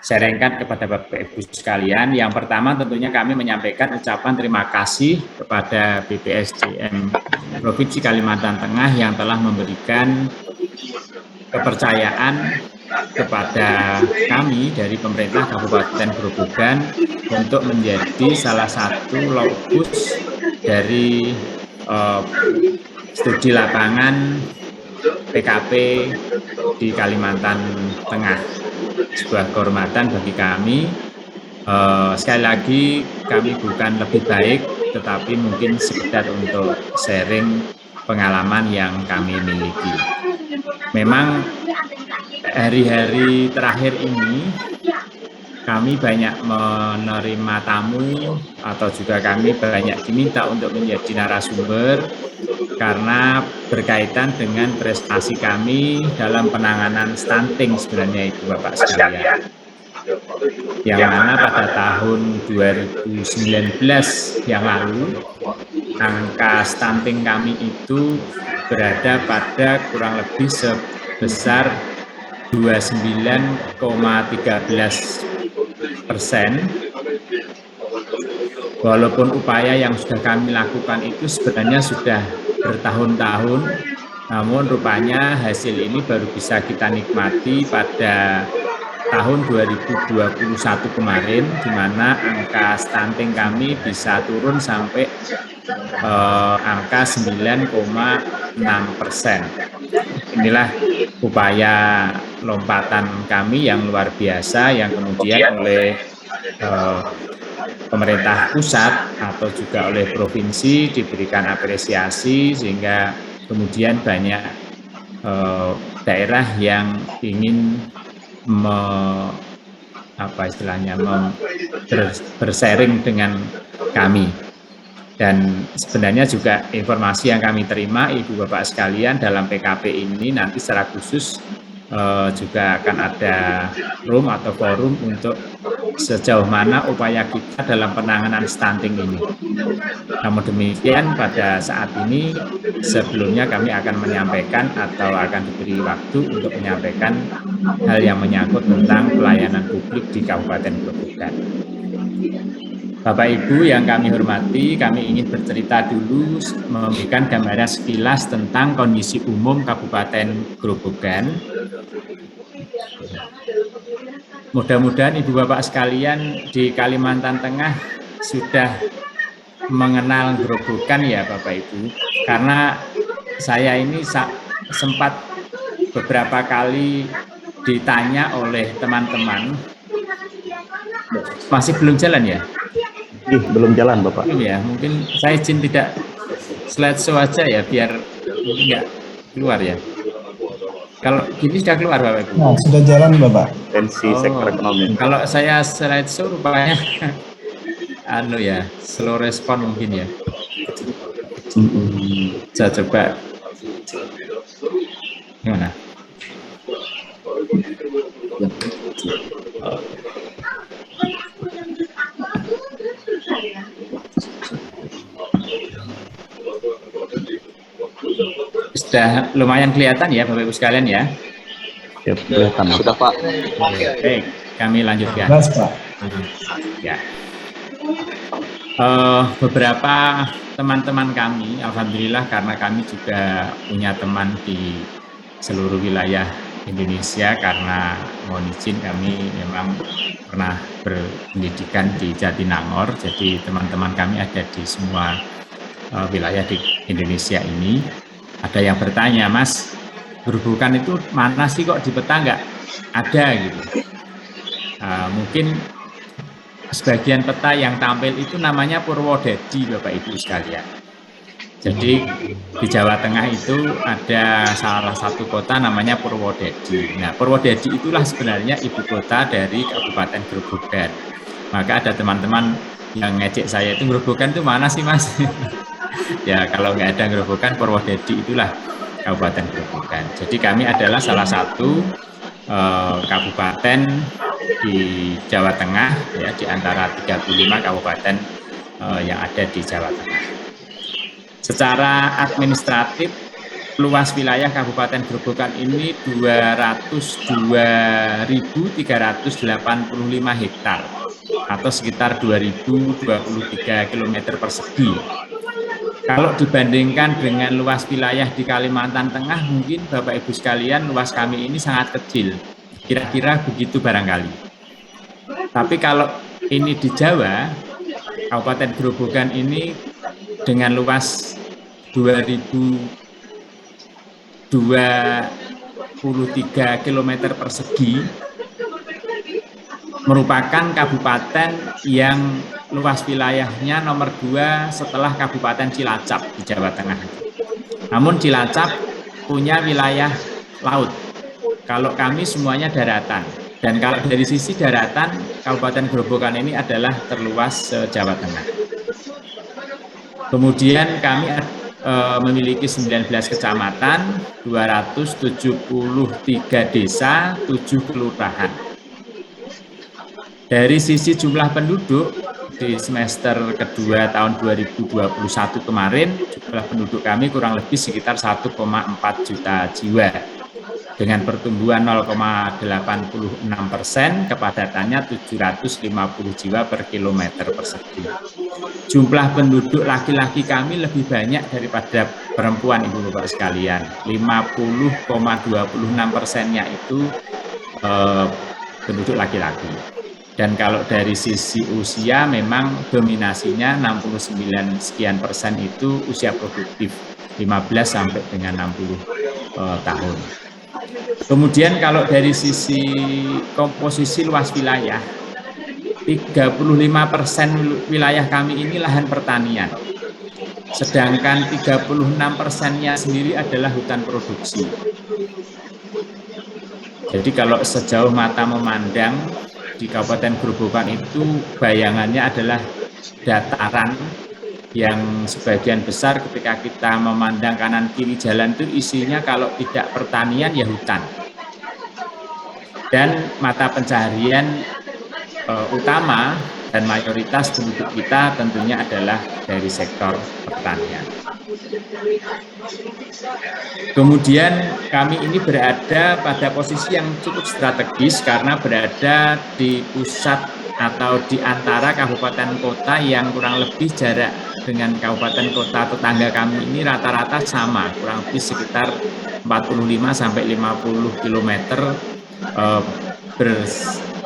sharingkan kepada Bapak Ibu sekalian. Yang pertama tentunya kami menyampaikan ucapan terima kasih kepada BPSDM Provinsi Kalimantan Tengah yang telah memberikan kepercayaan kepada kami dari pemerintah Kabupaten Grobogan untuk menjadi salah satu lokus dari studi lapangan PKP di Kalimantan Tengah. Sebuah kehormatan bagi kami. Sekali lagi kami bukan lebih baik, tetapi mungkin sekedar untuk sharing pengalaman yang kami miliki. Memang hari-hari terakhir ini kami banyak menerima tamu atau juga kami banyak diminta untuk menjadi narasumber karena berkaitan dengan prestasi kami dalam penanganan stunting sebenarnya Ibu Bapak sekalian. Yang mana pada tahun 2019 yang lalu angka stunting kami itu berada pada kurang lebih sebesar 29,13%. Walaupun upaya yang sudah kami lakukan itu sebenarnya sudah bertahun-tahun, namun rupanya hasil ini baru bisa kita nikmati pada tahun 2021 kemarin, di mana angka stunting kami bisa turun sampai angka 9,6%. Inilah upaya lompatan kami yang luar biasa yang kemudian oleh pemerintah pusat atau juga oleh provinsi diberikan apresiasi sehingga kemudian banyak daerah yang ingin bersharing dengan kami. Dan sebenarnya juga informasi yang kami terima Ibu Bapak sekalian dalam PKP ini nanti secara khusus juga akan ada room atau forum untuk sejauh mana upaya kita dalam penanganan stunting ini. Namun demikian pada saat ini sebelumnya kami akan menyampaikan atau akan diberi waktu untuk menyampaikan hal yang menyangkut tentang pelayanan publik di Kabupaten Grobogan. Bapak Ibu yang kami hormati, kami ingin bercerita dulu memberikan gambaran sekilas tentang kondisi umum Kabupaten Grobogan. Mudah-mudahan Ibu Bapak sekalian di Kalimantan Tengah sudah mengenal Grobogan ya Bapak Ibu, karena saya ini sempat beberapa kali ditanya oleh teman-teman, masih belum jalan ya? Belum jalan Bapak. Belum ya, mungkin saya izin tidak slideshow aja ya, biar enggak keluar ya. Kalau gini sudah keluar Bapak Ibu? Nah, sudah jalan Bapak. Tensi sektor ekonomi. Kalau saya slideshow rupanya slow respon mungkin ya. Saya coba gimana? Sudah lumayan kelihatan ya Bapak Ibu sekalian ya? Ya, kelihatan. Sudah Pak. Baik, kami lanjutkan. Jelas Pak. Ya. Beberapa teman-teman kami, alhamdulillah karena kami juga punya teman di seluruh wilayah Indonesia, karena mohon izin kami memang pernah berpendidikan di Jatinangor, jadi teman-teman kami ada di semua wilayah di Indonesia ini. Ada yang bertanya, Mas, Grobogan itu mana sih kok di peta nggak ada gitu? Mungkin sebagian peta yang tampil itu namanya Purwodadi Bapak Ibu sekalian. Jadi di Jawa Tengah itu ada salah satu kota namanya Purwodadi. Nah, Purwodadi itulah sebenarnya ibu kota dari Kabupaten Grobogan. Maka ada teman-teman yang ngejek saya, itu Grobogan itu mana sih Mas? Ya kalau nggak ada Grobogan, Purwodadi itulah Kabupaten Grobogan. Jadi kami adalah salah satu kabupaten di Jawa Tengah ya, di antara 35 kabupaten yang ada di Jawa Tengah. Secara administratif luas wilayah Kabupaten Grobogan ini 202.385 hektar atau sekitar 2.023 km persegi. Kalau dibandingkan dengan luas wilayah di Kalimantan Tengah, mungkin Bapak Ibu sekalian, luas kami ini sangat kecil. Kira-kira begitu barangkali. Tapi kalau ini di Jawa, Kabupaten Grobogan ini dengan luas 2.023 km persegi merupakan kabupaten yang luas wilayahnya nomor 2 setelah Kabupaten Cilacap di Jawa Tengah. Namun Cilacap punya wilayah laut. Kalau kami semuanya daratan. Dan kalau dari sisi daratan, Kabupaten Grobogan ini adalah terluas se-Jawa Tengah. Kemudian kami memiliki 19 kecamatan, 273 desa, 7 kelurahan. Dari sisi jumlah penduduk, di semester kedua tahun 2021 kemarin, jumlah penduduk kami kurang lebih sekitar 1,4 juta jiwa. Dengan pertumbuhan 0,86%, kepadatannya 750 jiwa per kilometer persegi. Jumlah penduduk laki-laki kami lebih banyak daripada perempuan, Ibu Bapak sekalian. 50,26%-nya itu penduduk laki-laki. Dan kalau dari sisi usia memang dominasinya 69 sekian persen itu usia produktif, 15 sampai dengan 60 tahun. Kemudian kalau dari sisi komposisi luas wilayah, 35% wilayah kami ini lahan pertanian. Sedangkan 36%-nya sendiri adalah hutan produksi. Jadi kalau sejauh mata memandang di Kabupaten Grobogan itu bayangannya adalah dataran yang sebagian besar ketika kita memandang kanan kiri jalan itu isinya kalau tidak pertanian ya hutan. Dan mata pencaharian utama dan mayoritas penduduk kita tentunya adalah dari sektor pertanian. Kemudian kami ini berada pada posisi yang cukup strategis karena berada di pusat atau di antara kabupaten kota yang kurang lebih jarak dengan kabupaten kota tetangga kami ini rata-rata sama, kurang lebih sekitar 45 sampai 50 km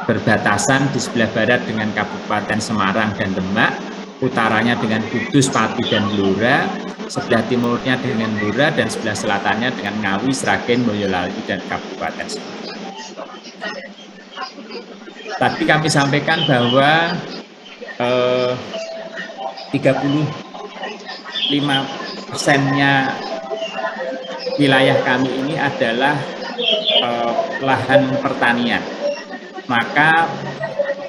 berbatasan di sebelah barat dengan Kabupaten Semarang dan Demak, utaranya dengan Kudus, Pati, dan Blora, sebelah timurnya dengan Blora, dan sebelah selatannya dengan Ngawi, Sragen, Boyolali, dan Kabupaten Semarang. Tadi kami sampaikan bahwa 35%-nya wilayah kami ini adalah lahan pertanian. Maka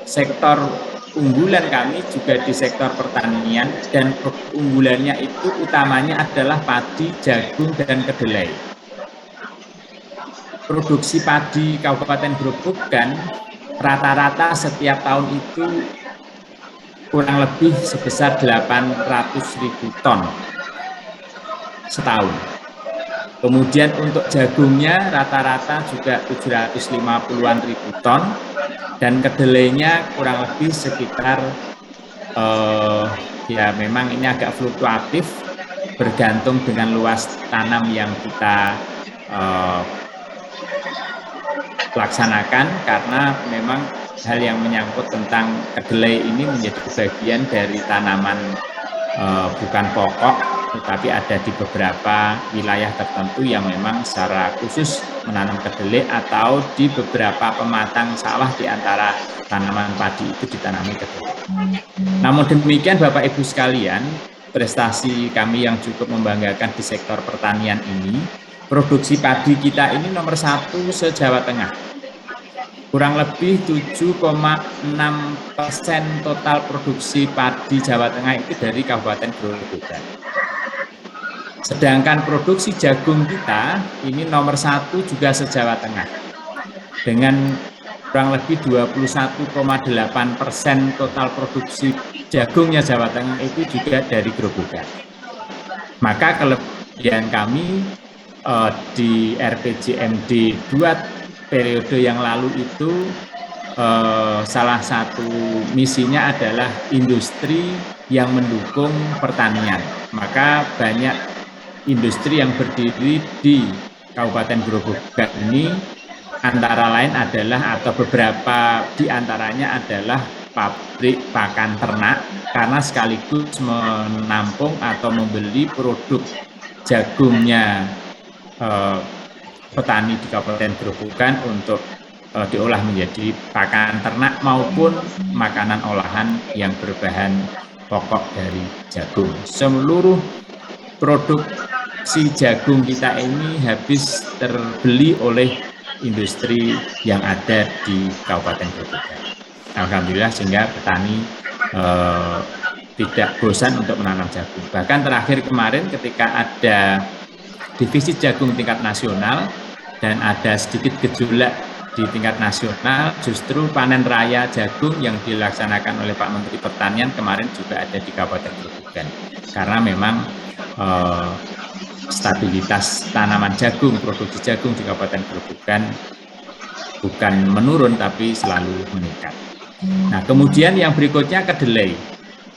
sektor unggulan kami juga di sektor pertanian dan unggulannya itu utamanya adalah padi, jagung, dan kedelai. Produksi padi Kabupaten Grobogan rata-rata setiap tahun itu kurang lebih sebesar 800.000 ton setahun. Kemudian untuk jagungnya rata-rata juga 750-an ribu ton dan kedelainya kurang lebih sekitar ya memang ini agak fluktuatif bergantung dengan luas tanam yang kita laksanakan karena memang hal yang menyangkut tentang kedelai ini menjadi bagian dari tanaman bukan pokok, tetapi ada di beberapa wilayah tertentu yang memang secara khusus menanam kedelai atau di beberapa pematang sawah di antara tanaman padi itu ditanami kedelai. Namun demikian Bapak Ibu sekalian, prestasi kami yang cukup membanggakan di sektor pertanian ini, produksi padi kita ini nomor 1 se-Jawa Tengah. Kurang lebih 7,6% total produksi padi Jawa Tengah itu dari Kabupaten Grobogan. Sedangkan produksi jagung kita ini nomor 1 juga se-Jawa Tengah. Dengan kurang lebih 21,8% total produksi jagungnya Jawa Tengah itu juga dari Grobogan. Maka kelebihan kami di RPJMD 2 periode yang lalu itu salah satu misinya adalah industri yang mendukung pertanian. Maka banyak industri yang berdiri di Kabupaten Grobogan ini antara lain adalah atau beberapa di antaranya adalah pabrik pakan ternak karena sekaligus menampung atau membeli produk jagungnya petani di Kabupaten Grobogan untuk diolah menjadi pakan ternak maupun makanan olahan yang berbahan pokok dari jagung. Seluruh produksi jagung kita ini habis terbeli oleh industri yang ada di Kabupaten Grobogan. Alhamdulillah sehingga petani tidak bosan untuk menanam jagung. Bahkan terakhir kemarin ketika ada divisi jagung tingkat nasional dan ada sedikit gejolak di tingkat nasional, justru panen raya jagung yang dilaksanakan oleh Pak Menteri Pertanian kemarin juga ada di Kabupaten Grobogan. Karena memang stabilitas tanaman jagung, produksi jagung di Kabupaten Grobogan bukan menurun tapi selalu meningkat. Nah, kemudian yang berikutnya kedelai.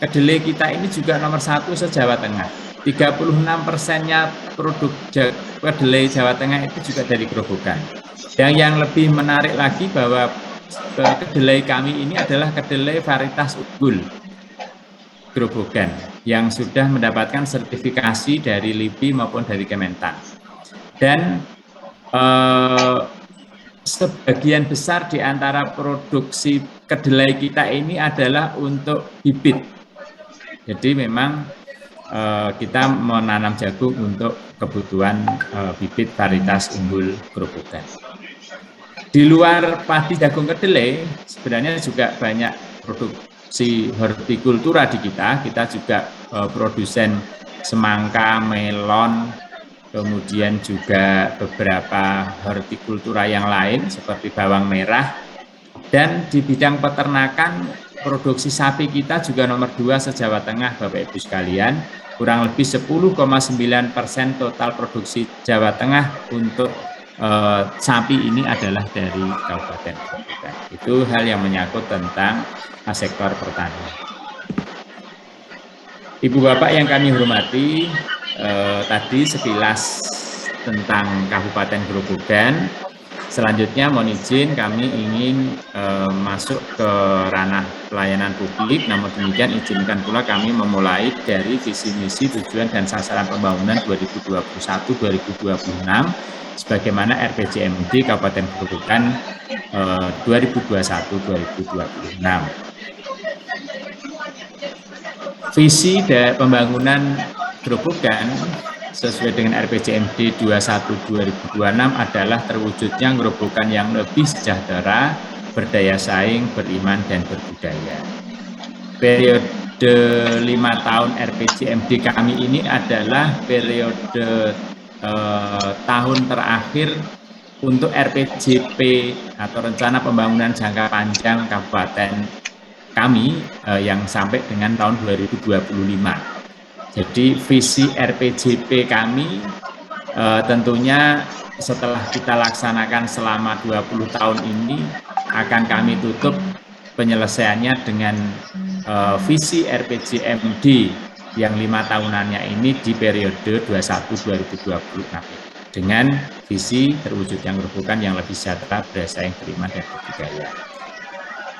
Kedelai kita ini juga nomor 1 se-Jawa Tengah. 36%-nya produk kedelai Jawa Tengah itu juga dari Grobogan. Dan yang lebih menarik lagi bahwa kedelai kami ini adalah kedelai varietas unggul Grobogan yang sudah mendapatkan sertifikasi dari LIPI maupun dari Kementan. Dan sebagian besar di antara produksi kedelai kita ini adalah untuk bibit. Jadi memang kita menanam jagung untuk kebutuhan bibit varietas unggul Grobogan. Di luar padi jagung kedelai, sebenarnya juga banyak produksi hortikultura di kita. Kita juga produsen semangka, melon, kemudian juga beberapa hortikultura yang lain seperti bawang merah. Dan di bidang peternakan, produksi sapi kita juga nomor 2 se-Jawa Tengah, Bapak Ibu sekalian. Kurang lebih 10,9% total produksi Jawa Tengah untuk sapi ini adalah dari Kabupaten Grobogan. Itu hal yang menyangkut tentang sektor pertanian. Ibu Bapak yang kami hormati, tadi sekilas tentang Kabupaten Grobogan. Selanjutnya mohon izin kami ingin masuk ke ranah pelayanan publik, namun demikian izinkan pula kami memulai dari visi misi tujuan dan sasaran pembangunan 2021-2026 sebagaimana RPJMD Kabupaten Grobogan 2021-2026. Visi dari pembangunan Grobogan sesuai dengan RPJMD 21-2026 adalah terwujudnya Grobogan yang lebih sejahtera, berdaya saing, beriman, dan berbudaya. Periode 5 tahun RPJMD kami ini adalah periode tahun terakhir untuk RPJP atau Rencana Pembangunan Jangka Panjang Kabupaten kami yang sampai dengan tahun 2025. Jadi visi RPJP kami tentunya setelah kita laksanakan selama 20 tahun ini akan kami tutup penyelesaiannya dengan visi RPJMD yang 5 tahunannya ini di periode 21-2026 dengan visi terwujudnya Grobogan yang lebih sejahtera, berdaya saing, beriman, dan berbudaya.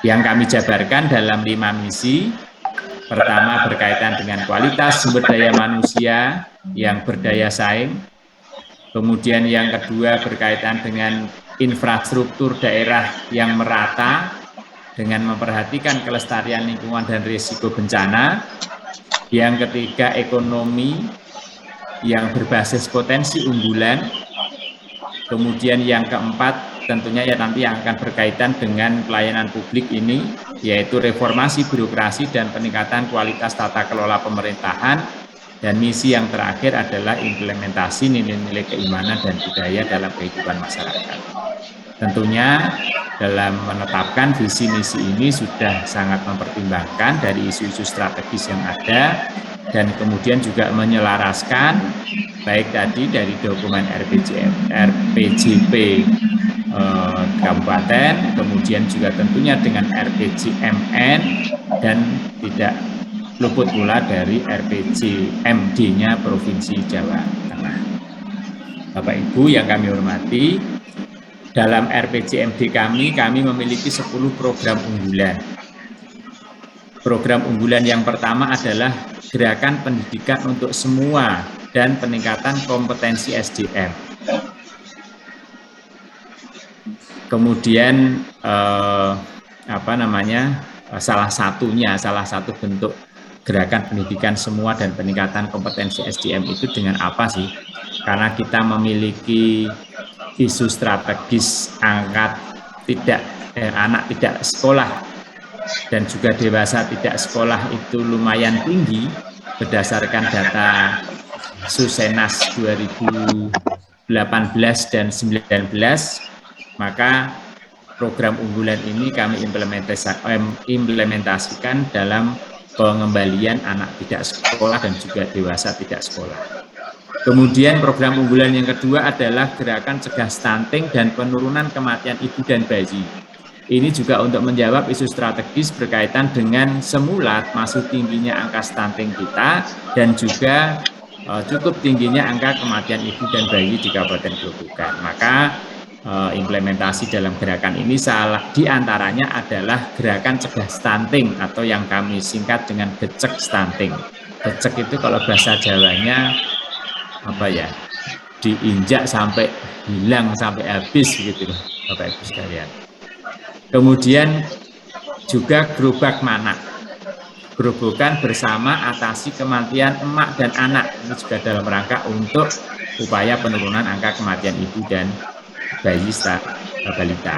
Yang kami jabarkan dalam 5 misi. Pertama berkaitan dengan kualitas sumber daya manusia yang berdaya saing. Kemudian yang kedua berkaitan dengan infrastruktur daerah yang merata dengan memperhatikan kelestarian lingkungan dan risiko bencana. Yang ketiga ekonomi yang berbasis potensi unggulan. Kemudian yang keempat tentunya ya nanti yang akan berkaitan dengan pelayanan publik ini, yaitu reformasi birokrasi dan peningkatan kualitas tata kelola pemerintahan. Dan misi yang terakhir adalah implementasi nilai-nilai keimanan dan budaya dalam kehidupan masyarakat. Tentunya dalam menetapkan visi misi ini sudah sangat mempertimbangkan dari isu-isu strategis yang ada dan kemudian juga menyelaraskan baik tadi dari dokumen RPJP kabupaten, kemudian juga tentunya dengan RPJMN, dan tidak luput pula dari RPJMD-nya Provinsi Jawa Tengah. Bapak Ibu yang kami hormati, dalam RPJMD kami memiliki 10 program unggulan. Program unggulan yang pertama adalah gerakan pendidikan untuk semua dan peningkatan kompetensi SDM. Kemudian salah satu bentuk gerakan pendidikan semua dan peningkatan kompetensi SDM itu dengan apa sih? Karena kita memiliki isu strategis anak tidak sekolah dan juga dewasa tidak sekolah itu lumayan tinggi berdasarkan data Susenas 2018 dan 2019, maka program unggulan ini kami implementasikan dalam pengembalian anak tidak sekolah dan juga dewasa tidak sekolah. Kemudian program unggulan yang kedua adalah gerakan cegah stunting dan penurunan kematian ibu dan bayi. Ini juga untuk menjawab isu strategis berkaitan dengan semula masih tingginya angka stunting kita dan juga cukup tingginya angka kematian ibu dan bayi di Kabupaten Grobogan. Maka implementasi dalam gerakan ini diantaranya adalah gerakan cegah stunting atau yang kami singkat dengan gecek stunting. Gecek itu kalau bahasa Jawanya diinjak sampai hilang sampai habis gitu loh Bapak Ibu sekalian. Kemudian juga gerobak manak, gerobokan bersama atasi kematian emak dan anak, ini juga dalam rangka untuk upaya penurunan angka kematian ibu dan bayi balita.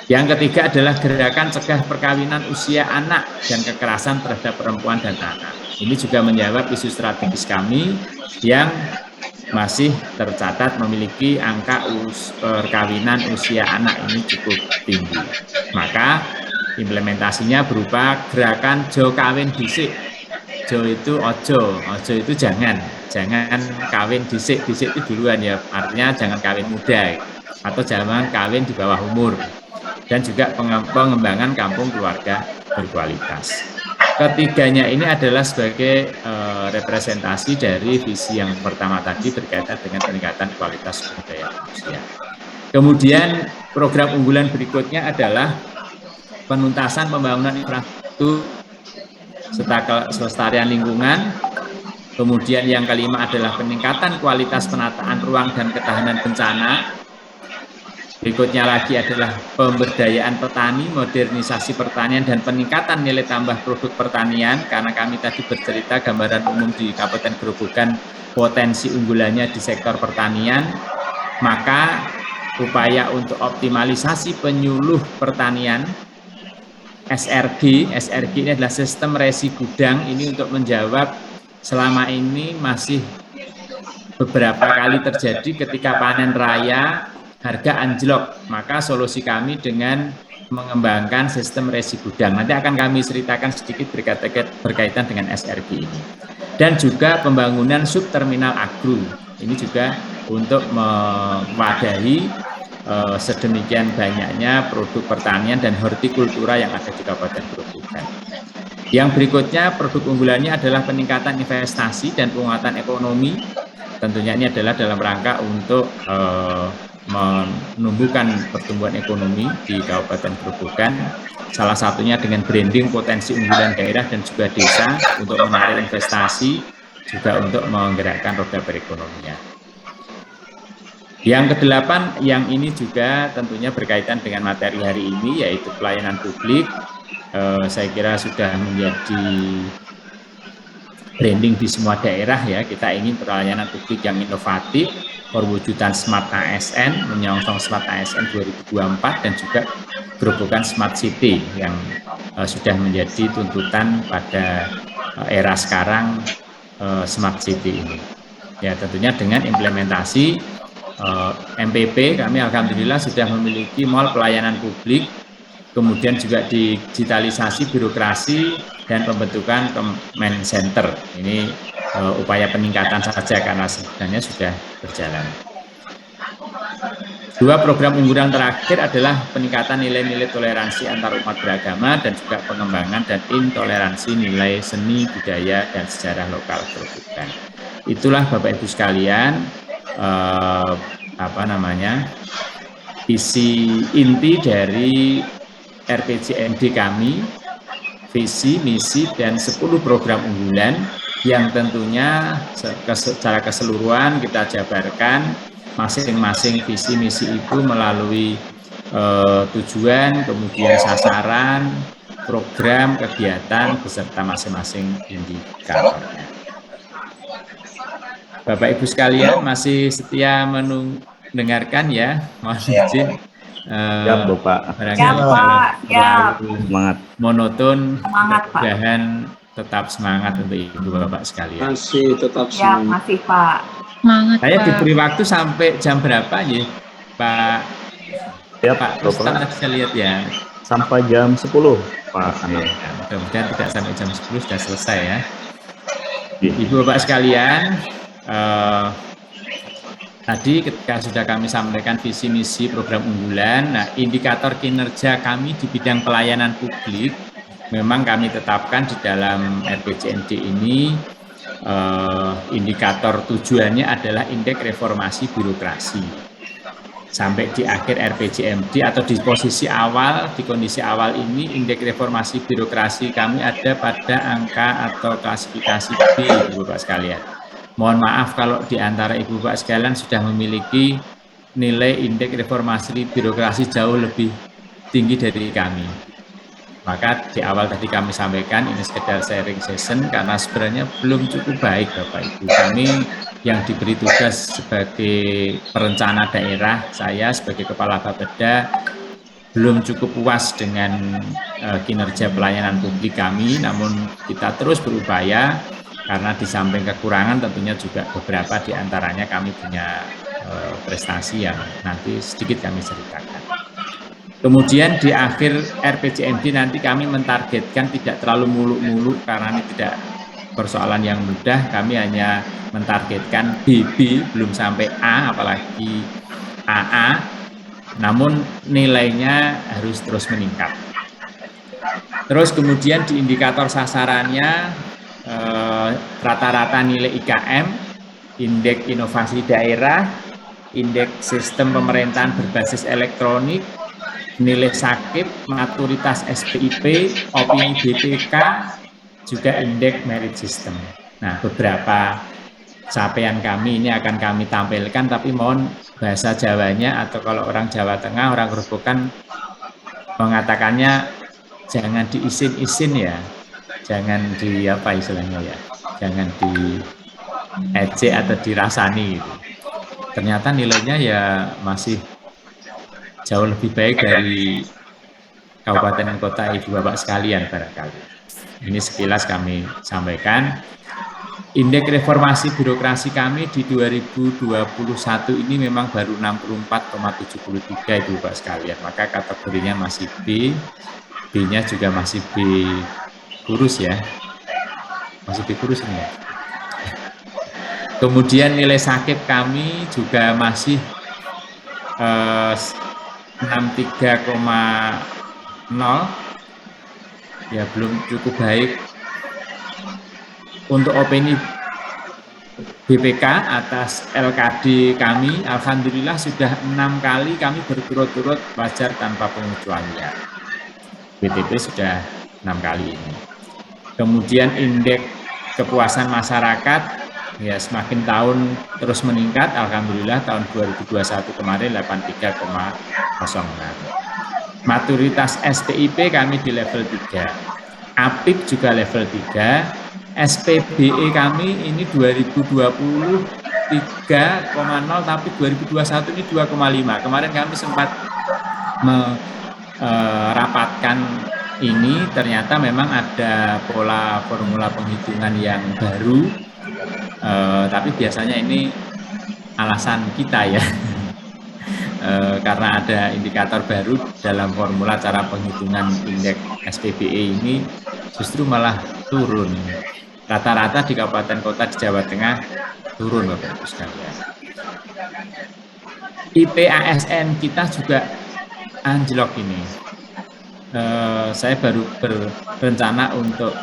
Yang ketiga adalah gerakan cegah perkawinan usia anak dan kekerasan terhadap perempuan dan anak. Ini juga menjawab isu strategis kami yang masih tercatat memiliki angka perkawinan usia anak ini cukup tinggi. Maka implementasinya berupa gerakan jo kawin dhisik. Jo itu ojo itu jangan kawin dhisik itu duluan ya, artinya jangan kawin muda atau jangan kawin di bawah umur, dan juga pengembangan kampung keluarga berkualitas. Ketiganya ini adalah sebagai representasi dari visi yang pertama tadi berkaitan dengan peningkatan kualitas sumber daya manusia. Kemudian program unggulan berikutnya adalah penuntasan pembangunan infrastruktur serta kelestarian lingkungan. Kemudian yang kelima adalah peningkatan kualitas penataan ruang dan ketahanan bencana. Berikutnya lagi adalah pemberdayaan petani, modernisasi pertanian, dan peningkatan nilai tambah produk pertanian. Karena kami tadi bercerita gambaran umum di Kabupaten Grobogan potensi unggulannya di sektor pertanian, maka upaya untuk optimalisasi penyuluh pertanian, SRG ini adalah sistem resi gudang, ini untuk menjawab selama ini masih beberapa kali terjadi ketika panen raya harga anjlok, maka solusi kami dengan mengembangkan sistem resi gudang. Nanti akan kami ceritakan sedikit berkaitan dengan SRG ini. Dan juga pembangunan subterminal agro. Ini juga untuk mewadahi sedemikian banyaknya produk pertanian dan hortikultura yang ada di Kabupaten Grobogan. Yang berikutnya produk unggulannya adalah peningkatan investasi dan penguatan ekonomi. Tentunya ini adalah dalam rangka untuk menumbuhkan pertumbuhan ekonomi di Kabupaten Grobogan, salah satunya dengan branding potensi unggulan daerah dan juga desa untuk menarik investasi, juga untuk menggerakkan roda perekonomian. Yang kedelapan, yang ini juga tentunya berkaitan dengan materi hari ini, yaitu pelayanan publik. Saya kira sudah menjadi branding di semua daerah ya, kita ingin pelayanan publik yang inovatif, perwujudan Smart ASN, menyongsong Smart ASN 2024, dan juga Grobogan Smart City yang sudah menjadi tuntutan pada era sekarang Smart City ini. Ya, tentunya dengan implementasi MPP, kami alhamdulillah sudah memiliki mall pelayanan publik, kemudian juga digitalisasi birokrasi dan pembentukan Command Center. Ini upaya peningkatan saja karena sebenarnya sudah berjalan. Dua program unggulan terakhir adalah peningkatan nilai-nilai toleransi antar umat beragama dan juga pengembangan dan intoleransi nilai seni, budaya, dan sejarah lokal gerobokan. Itulah Bapak Ibu sekalian, visi inti dari RPJMD kami, visi, misi, dan 10 program unggulan yang tentunya secara keseluruhan kita jabarkan masing-masing visi misi itu melalui tujuan, kemudian sasaran, program, kegiatan, beserta masing-masing indikatornya. Bapak Ibu sekalian masih setia mendengarkan ya, mohon izin. Siap, Bapak. Barangkali kalau terlalu monoton, mudah-mudahan tetap semangat untuk Ibu Bapak sekalian. Masih tetap semangat. Ya, masih Pak. Semangat, saya Pak. Diberi waktu sampai jam berapa ya, Pak? Ya, Pak Ustadz bisa lihat ya. Sampai jam 10, Pak. Ya, mudah-mudahan tidak sampai jam 10 sudah selesai ya. Ibu Bapak sekalian, tadi ketika sudah kami sampaikan visi misi program unggulan, nah indikator kinerja kami di bidang pelayanan publik memang kami tetapkan di dalam RPJMD ini. Indikator tujuannya adalah indeks reformasi birokrasi. Sampai di akhir RPJMD atau di posisi awal, di kondisi awal ini indeks reformasi birokrasi kami ada pada angka atau klasifikasi B, Ibu Bapak sekalian. Mohon maaf kalau di antara Ibu Bapak sekalian sudah memiliki nilai indeks reformasi birokrasi jauh lebih tinggi dari kami. Maka di awal tadi kami sampaikan ini sekedar sharing session karena sebenarnya belum cukup baik Bapak Ibu. Kami yang diberi tugas sebagai perencana daerah, saya sebagai Kepala Bapeda belum cukup puas dengan kinerja pelayanan publik kami, namun kita terus berupaya karena di samping kekurangan tentunya juga beberapa di antaranya kami punya prestasi yang nanti sedikit kami ceritakan. Kemudian di akhir RPJMD nanti kami mentargetkan tidak terlalu muluk-muluk karena ini tidak persoalan yang mudah, kami hanya mentargetkan BB belum sampai A apalagi AA, namun nilainya harus terus meningkat. Terus kemudian di indikator sasarannya rata-rata nilai IKM, indeks inovasi daerah, indeks sistem pemerintahan berbasis elektronik, nilai sakit, maturitas SPIP, opini BPK, juga indeks merit system. Nah, beberapa capaian kami ini akan kami tampilkan, tapi mohon bahasa Jawanya atau kalau orang Jawa Tengah, orang Gerobokan mengatakannya jangan diisin-isin ya, jangan di apa istilahnya ya, jangan di ejek atau dirasani gitu. Ternyata nilainya ya masih jauh lebih baik dari kabupaten dan kota Ibu Bapak sekalian barangkali. Ini sekilas kami sampaikan. Indeks reformasi birokrasi kami di 2021 ini memang baru 64,73 Ibu Bapak sekalian. Maka kategorinya masih B, B-nya juga masih B kurus ya. Masih B kurus ini ya. Kemudian nilai sakit kami juga masih 63,0 ya belum cukup baik. Untuk opini BPK atas LKD kami alhamdulillah sudah 6 kali kami berturut-turut wajar tanpa pengecualian. BTP sudah 6 kali ini. Kemudian indeks kepuasan masyarakat ya semakin tahun terus meningkat, alhamdulillah tahun 2021 kemarin 83,06. Maturitas SPIP kami di level 3, APIP juga level 3, SPBE kami ini 2020 3,0 tapi 2021 ini 2,5. Kemarin kami sempat merapatkan ini, ternyata memang ada pola formula penghitungan yang baru. Tapi biasanya ini alasan kita ya, karena ada indikator baru dalam formula cara penghitungan indeks SPBE ini justru malah turun. rata-rata di kabupaten kota di Jawa Tengah turun, Bapak Ibu sekalian. IP ASN kita juga anjlok ini. Saya baru berencana untuk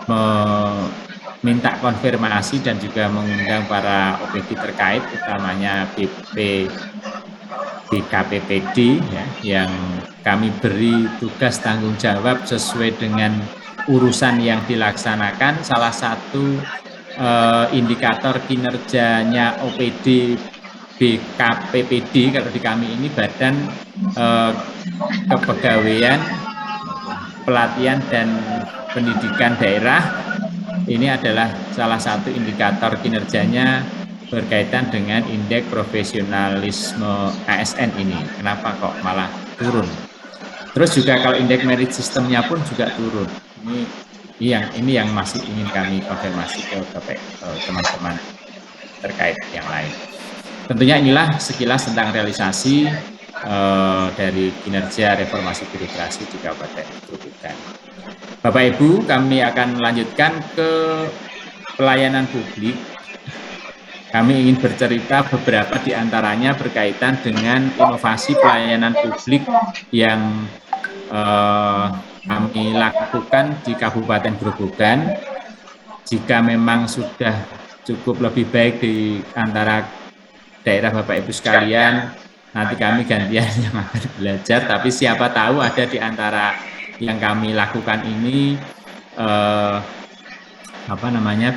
meminta konfirmasi dan juga mengundang para OPD terkait, utamanya BKPPD ya, yang kami beri tugas tanggung jawab sesuai dengan urusan yang dilaksanakan. Salah satu indikator kinerjanya OPD BKPPD kalau di kami ini Badan Kepegawaian, Pelatihan dan Pendidikan Daerah. Ini adalah salah satu indikator kinerjanya berkaitan dengan indeks profesionalisme ASN ini. Kenapa kok malah turun? Terus juga kalau indeks merit sistemnya pun juga turun. Ini yang masih ingin kami konfirmasi ke teman-teman terkait yang lain. Tentunya inilah sekilas tentang realisasi dari kinerja reformasi birokrasi di Kabupaten Grobogan. Bapak Ibu, kami akan melanjutkan ke pelayanan publik. Kami ingin bercerita beberapa di antaranya berkaitan dengan inovasi pelayanan publik yang kami lakukan di Kabupaten Grobogan. Jika memang sudah cukup lebih baik di antara daerah Bapak Ibu sekalian, nanti kami gantian yang akan belajar, tapi siapa tahu ada di antara yang kami lakukan ini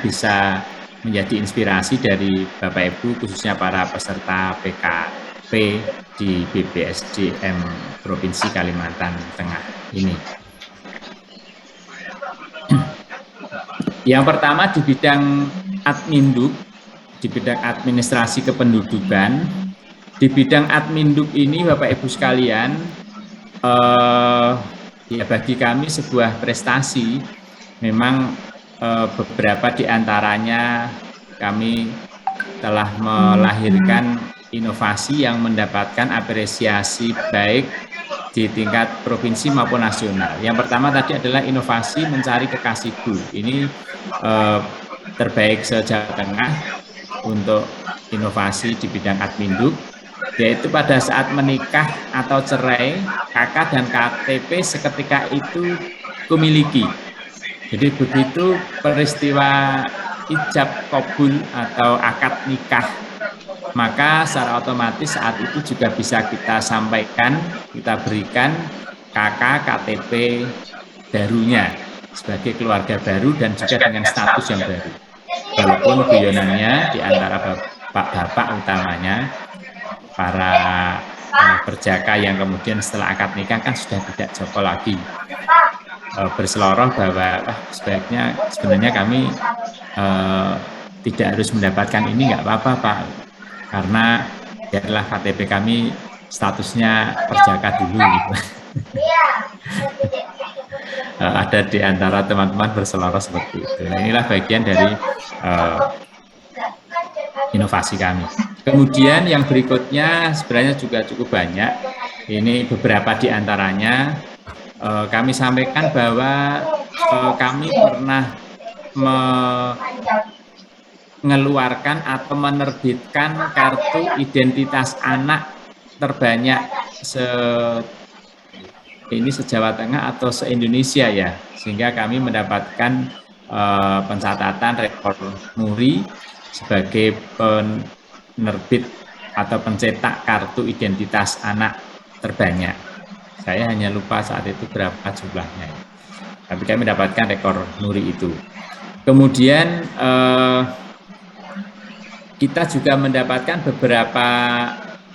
bisa menjadi inspirasi dari Bapak Ibu, khususnya para peserta PKP di BPSDM Provinsi Kalimantan Tengah ini. Yang pertama di bidang Adminduk, di bidang administrasi kependudukan. Di bidang Adminduk ini Bapak Ibu sekalian, ya bagi kami sebuah prestasi. Memang beberapa di antaranya kami telah melahirkan inovasi yang mendapatkan apresiasi baik di tingkat provinsi maupun nasional. Yang pertama tadi adalah inovasi mencari kekasihku. Ini terbaik se-Jawa Tengah untuk inovasi di bidang Adminduk, yaitu pada saat menikah atau cerai, KK dan KTP seketika itu kumiliki. Jadi begitu peristiwa ijab kabul atau akad nikah, maka secara otomatis saat itu juga bisa kita sampaikan, kita berikan KK KTP barunya sebagai keluarga baru dan juga dengan status yang baru. Walaupun guyonannya di antara bapak-bapak utamanya, para perjaka yang kemudian setelah akad nikah kan sudah tidak joko lagi, berseloroh bahwa sebaiknya sebenarnya kami tidak harus mendapatkan ini, nggak apa-apa Pak, karena biarlah KTP kami statusnya perjaka dulu gitu. Ada di antara teman-teman berseloroh seperti itu. Nah, inilah bagian dari inovasi kami. Kemudian yang berikutnya sebenarnya juga cukup banyak. Ini beberapa di antaranya kami sampaikan bahwa kami pernah mengeluarkan atau menerbitkan kartu identitas anak terbanyak se-Jawa Tengah atau se-Indonesia ya, sehingga kami mendapatkan pencatatan rekor muri sebagai penerbit atau pencetak kartu identitas anak terbanyak. Saya hanya lupa saat itu berapa jumlahnya, tapi kami mendapatkan rekor muri itu. Kemudian kita juga mendapatkan beberapa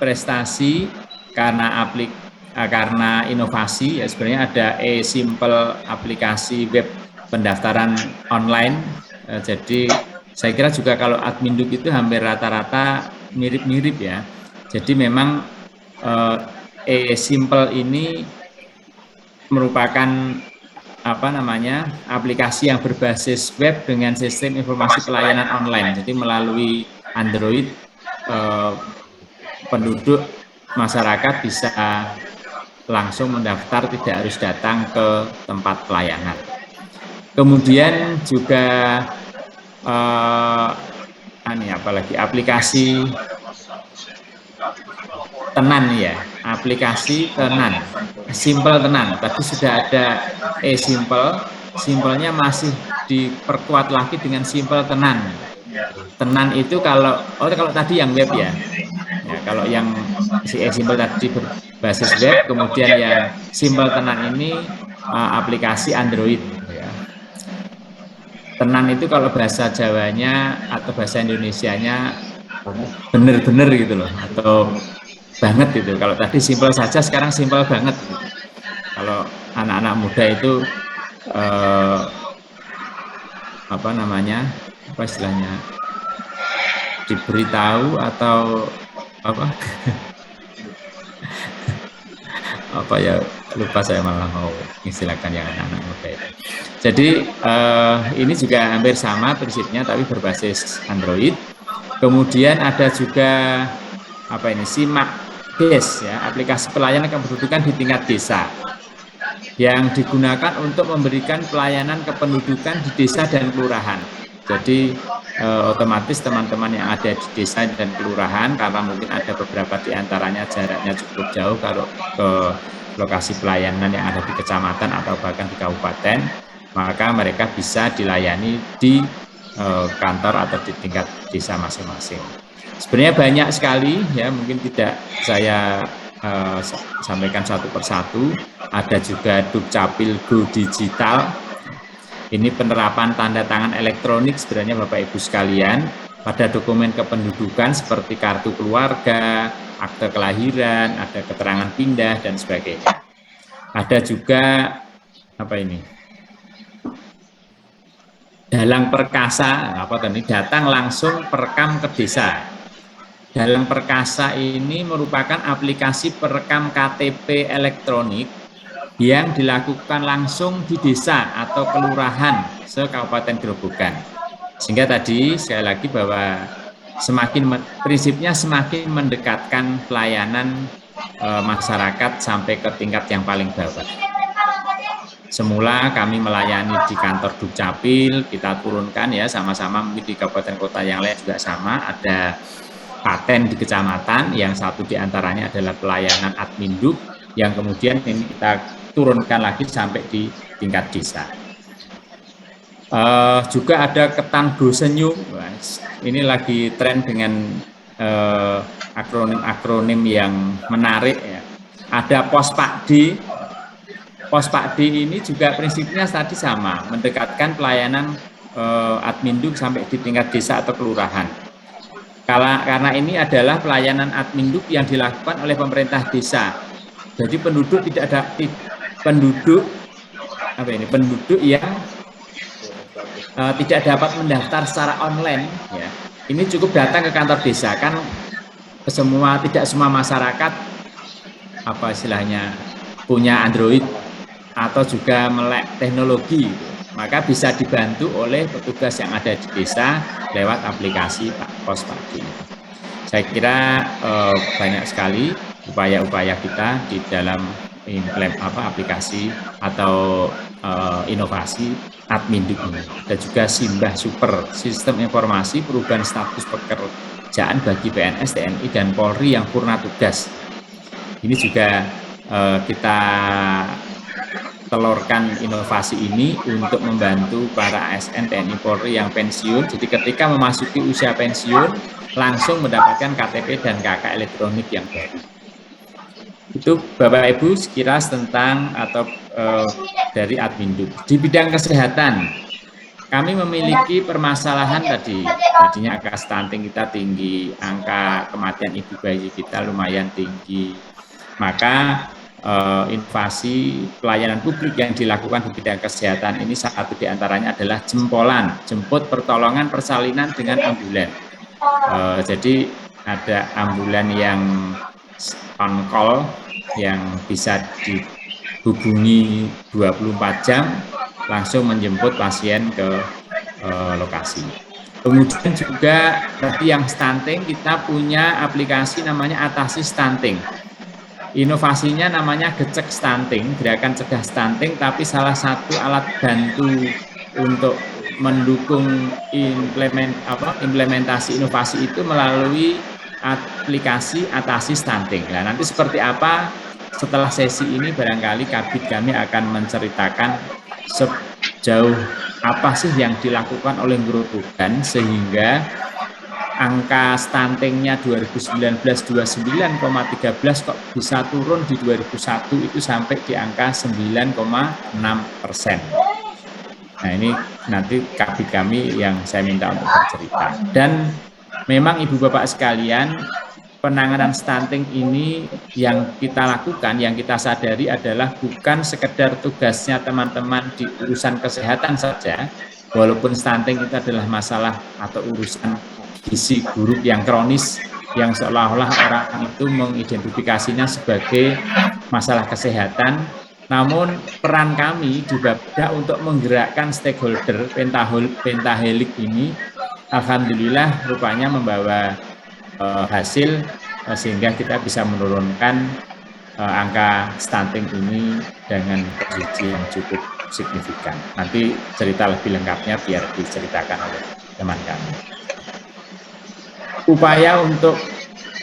prestasi karena inovasi ya. Sebenarnya ada e-simple aplikasi web pendaftaran online. Jadi saya kira juga kalau Adminduk itu hampir rata-rata mirip-mirip ya. Jadi memang e-simple ini merupakan aplikasi yang berbasis web dengan sistem informasi pelayanan online. Jadi melalui Android, penduduk masyarakat bisa langsung mendaftar, tidak harus datang ke tempat pelayanan. Kemudian juga apalagi aplikasi tenan ya, aplikasi tenan, simple tenan. Tadi sudah ada simple, simpelnya masih diperkuat lagi dengan simple tenan. Tenan itu kalau tadi yang web ya, kalau yang si simple tadi berbasis web, kemudian yang simple tenan ini aplikasi Android. Ya. Tenan itu kalau bahasa Jawanya atau bahasa Indonesianya bener-bener gitu loh, atau banget gitu. Kalau tadi simple saja, sekarang simple banget. Gitu. Kalau anak-anak muda itu apa istilahnya, diberitahu atau apa lupa saya, malah mau istilahkan yang anak-anak muda itu. Jadi ini juga hampir sama prinsipnya tapi berbasis Android. Kemudian ada juga Simak Des ya, aplikasi pelayanan kependudukan di tingkat desa yang digunakan untuk memberikan pelayanan kependudukan di desa dan kelurahan. Jadi otomatis teman-teman yang ada di desa dan kelurahan, karena mungkin ada beberapa di antaranya jaraknya cukup jauh kalau ke lokasi pelayanan yang ada di kecamatan atau bahkan di kabupaten, maka mereka bisa dilayani di kantor atau di tingkat desa masing-masing. Sebenarnya banyak sekali ya, mungkin tidak saya sampaikan satu persatu. Ada juga Dukcapil Go Digital. Ini penerapan tanda tangan elektronik sebenarnya Bapak Ibu sekalian pada dokumen kependudukan seperti kartu keluarga, akte kelahiran, ada keterangan pindah dan sebagainya. Ada juga Dalang Perkasa, datang langsung perekam ke desa. Dalang Perkasa ini merupakan aplikasi perekam KTP elektronik yang dilakukan langsung di desa atau kelurahan se-Kabupaten Grobogan. Sehingga tadi sekali lagi bahwa prinsipnya semakin mendekatkan pelayanan masyarakat sampai ke tingkat yang paling bawah. Semula kami melayani di kantor Dukcapil, kita turunkan ya sama-sama, mungkin di kabupaten kota yang lain juga sama, ada paten di kecamatan, yang satu diantaranya adalah pelayanan Adminduk, yang kemudian ini kita turunkan lagi sampai di tingkat desa. Juga ada Ketan Go Senyum, ini lagi tren dengan akronim-akronim yang menarik ya. Ada Pos Pakdi. Pos Pakdi ini juga prinsipnya tadi sama, mendekatkan pelayanan Adminduk sampai di tingkat desa atau kelurahan. Karena ini adalah pelayanan Adminduk yang dilakukan oleh pemerintah desa. Jadi penduduk tidak ada penduduk yang tidak dapat mendaftar secara online ya. Ini cukup datang ke kantor desa, kan tidak semua masyarakat punya Android atau juga melek teknologi, maka bisa dibantu oleh petugas yang ada di desa lewat aplikasi Pos Pakdi. Saya kira banyak sekali upaya-upaya kita di dalam aplikasi atau inovasi Adminduk ini. Dan juga Simbah Super, sistem informasi perubahan status pekerjaan bagi PNS, TNI, dan Polri yang purna tugas. Ini juga kita telurkan inovasi ini untuk membantu para ASN TNI Polri yang pensiun. Jadi ketika memasuki usia pensiun, langsung mendapatkan KTP dan KK elektronik yang baru. Itu Bapak Ibu sekilas tentang dari Adminduk. Di bidang kesehatan, kami memiliki permasalahan tadinya angka stunting kita tinggi, angka kematian ibu bayi kita lumayan tinggi. Maka inovasi pelayanan publik yang dilakukan di bidang kesehatan ini satu diantaranya adalah jemput pertolongan persalinan dengan ambulan. Jadi ada ambulan yang on call yang bisa dihubungi 24 jam langsung menjemput pasien ke lokasi. Kemudian juga tadi yang stunting, kita punya aplikasi namanya Atasi Stunting. Inovasinya namanya Gecek Stunting, gerakan cegah stunting, tapi salah satu alat bantu untuk mendukung implementasi inovasi itu melalui aplikasi atasi stunting. Nah, nanti seperti apa setelah sesi ini barangkali Kabid kami akan menceritakan sejauh apa sih yang dilakukan oleh Grobogan sehingga angka stuntingnya 2019 29,13 kok bisa turun di 2001 itu sampai di angka 9,6%. Nah, ini nanti Kabid kami yang saya minta untuk bercerita. Dan memang Ibu Bapak sekalian, penanganan stunting ini yang kita lakukan, yang kita sadari adalah bukan sekedar tugasnya teman-teman di urusan kesehatan saja, walaupun stunting itu adalah masalah atau urusan gizi buruk yang kronis, yang seolah-olah orang itu mengidentifikasinya sebagai masalah kesehatan. Namun peran kami di Bapeda untuk menggerakkan stakeholder pentahelik ini, alhamdulillah rupanya membawa hasil sehingga kita bisa menurunkan angka stunting ini dengan posisi yang cukup signifikan. Nanti cerita lebih lengkapnya biar diceritakan oleh teman kami. Upaya untuk